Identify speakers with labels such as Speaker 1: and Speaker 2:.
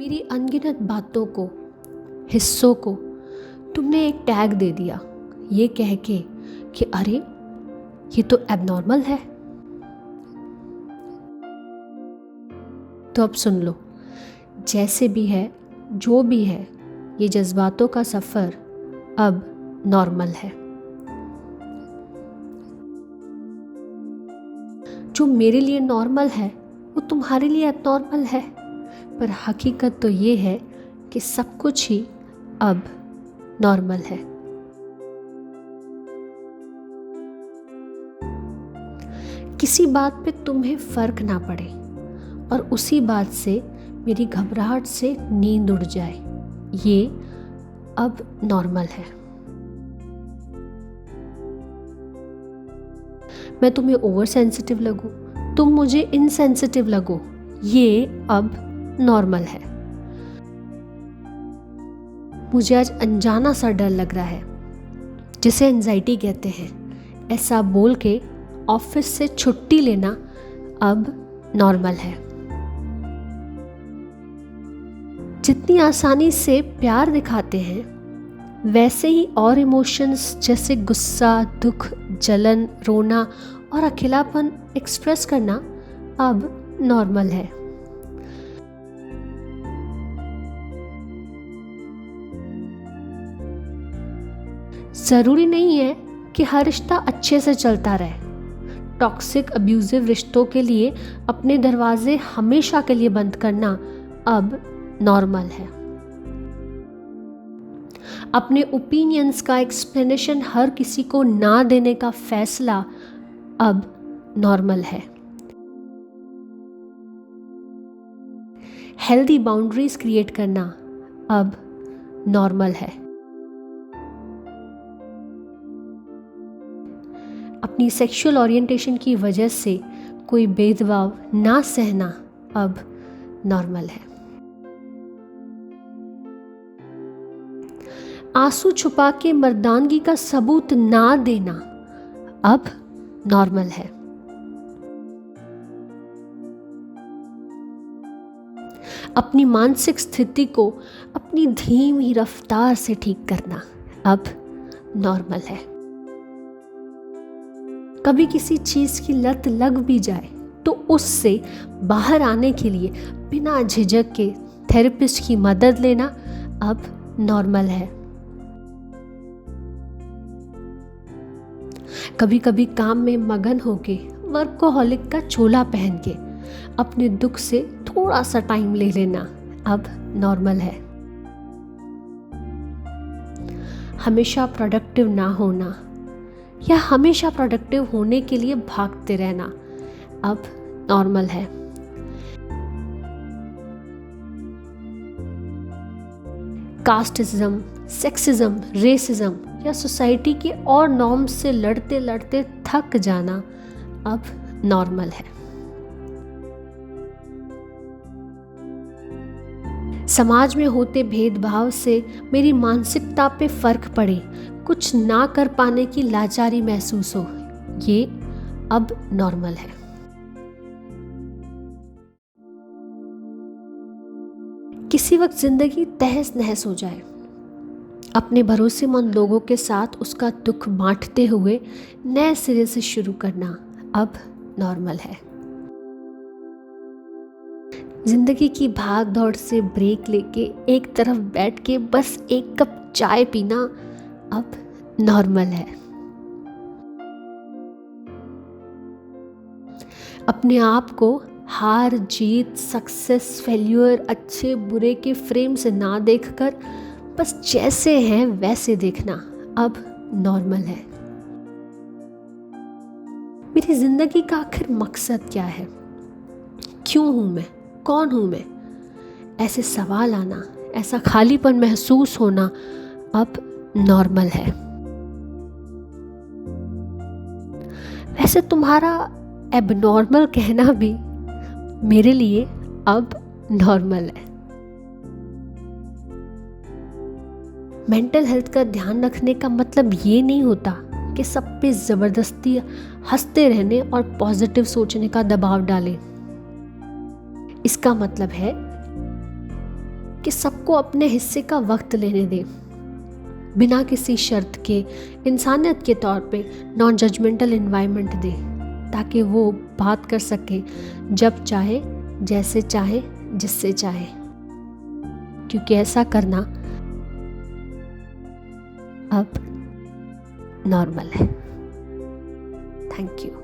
Speaker 1: मेरी अनगिनत बातों को, हिस्सों को तुमने एक टैग दे दिया, ये कह के कि अरे ये तो एबनॉर्मल है। तो अब सुन लो, जैसे भी है, जो भी है, ये जज्बातों का सफ़र अब नॉर्मल है। जो मेरे लिए नॉर्मल है वो तुम्हारे लिए एबनॉर्मल है, पर हकीकत तो ये है कि सब कुछ ही अब नॉर्मल है। किसी बात पे तुम्हें फर्क ना पड़े और उसी बात से मेरी घबराहट से नींद उड़ जाए, ये अब नॉर्मल है। मैं तुम्हें ओवर सेंसिटिव लगूं, तुम मुझे इनसेंसिटिव लगो, ये अब नॉर्मल है। मुझे आज अनजाना सा डर लग रहा है, जिसे एंजाइटी कहते हैं, ऐसा बोल के ऑफिस से छुट्टी लेना अब नॉर्मल है। जितनी आसानी से प्यार दिखाते हैं, वैसे ही और इमोशंस जैसे गुस्सा, दुख, जलन, रोना और अकेलापन एक्सप्रेस करना अब नॉर्मल है। ज़रूरी नहीं है कि हर रिश्ता अच्छे से चलता रहे। टॉक्सिक अब्यूजिव रिश्तों के लिए अपने दरवाजे हमेशा के लिए बंद करना अब नॉर्मल है। अपने ओपिनियंस का एक्सप्लेनेशन हर किसी को ना देने का फैसला अब नॉर्मल है। हेल्दी बाउंड्रीज क्रिएट करना अब नॉर्मल है। अपनी सेक्सुअल ओरिएंटेशन की वजह से कोई भेदभाव ना सहना अब नॉर्मल है। आंसू छुपा के मर्दानगी का सबूत ना देना अब नॉर्मल है। अपनी मानसिक स्थिति को अपनी धीमी रफ्तार से ठीक करना अब नॉर्मल है। कभी किसी चीज की लत लग भी जाए तो उससे बाहर आने के लिए बिना झिझक के थेरेपिस्ट की मदद लेना अब नॉर्मल है। कभी कभी काम में मगन होके वर्कोहॉलिक का चोला पहन के अपने दुख से थोड़ा सा टाइम ले लेना अब नॉर्मल है। हमेशा प्रोडक्टिव ना होना या हमेशा प्रोडक्टिव होने के लिए भागते रहना अब नॉर्मल है। कास्टिज्म, सेक्सिज्म, रेसिज्म या सोसाइटी के और नॉर्म्स से लड़ते लड़ते थक जाना अब नॉर्मल है। समाज में होते भेदभाव से मेरी मानसिकता पे फर्क पड़े, कुछ ना कर पाने की लाचारी महसूस हो, ये अब नॉर्मल है। किसी वक्त जिंदगी तहस नहस हो जाए, अपने भरोसेमंद लोगों के साथ उसका दुख बांटते हुए नए सिरे से शुरू करना अब नॉर्मल है। जिंदगी की भाग दौड़ से ब्रेक लेके एक तरफ बैठ के बस एक कप चाय पीना अब नॉर्मल है। अपने आप को हार जीत, सक्सेस, फेल्यूर, अच्छे बुरे के फ्रेम से ना देखकर बस जैसे हैं वैसे देखना अब नॉर्मल है। मेरी जिंदगी का आखिर मकसद क्या है? क्यों हूं मैं? कौन हूं मैं? ऐसे सवाल आना, ऐसा खालीपन महसूस होना अब नॉर्मल है। वैसे तुम्हारा एबनॉर्मल कहना भी मेरे लिए अब नॉर्मल है। मेंटल हेल्थ का ध्यान रखने का मतलब ये नहीं होता कि सब पे ज़बरदस्ती हंसते रहने और पॉजिटिव सोचने का दबाव डालें। इसका मतलब है कि सबको अपने हिस्से का वक्त लेने दें, बिना किसी शर्त के, इंसानियत के तौर पे नॉन जजमेंटल एनवायरनमेंट दें, ताकि वो बात कर सके जब चाहे, जैसे चाहे, जिससे चाहे, क्योंकि ऐसा करना अब नॉर्मल है। Thank you.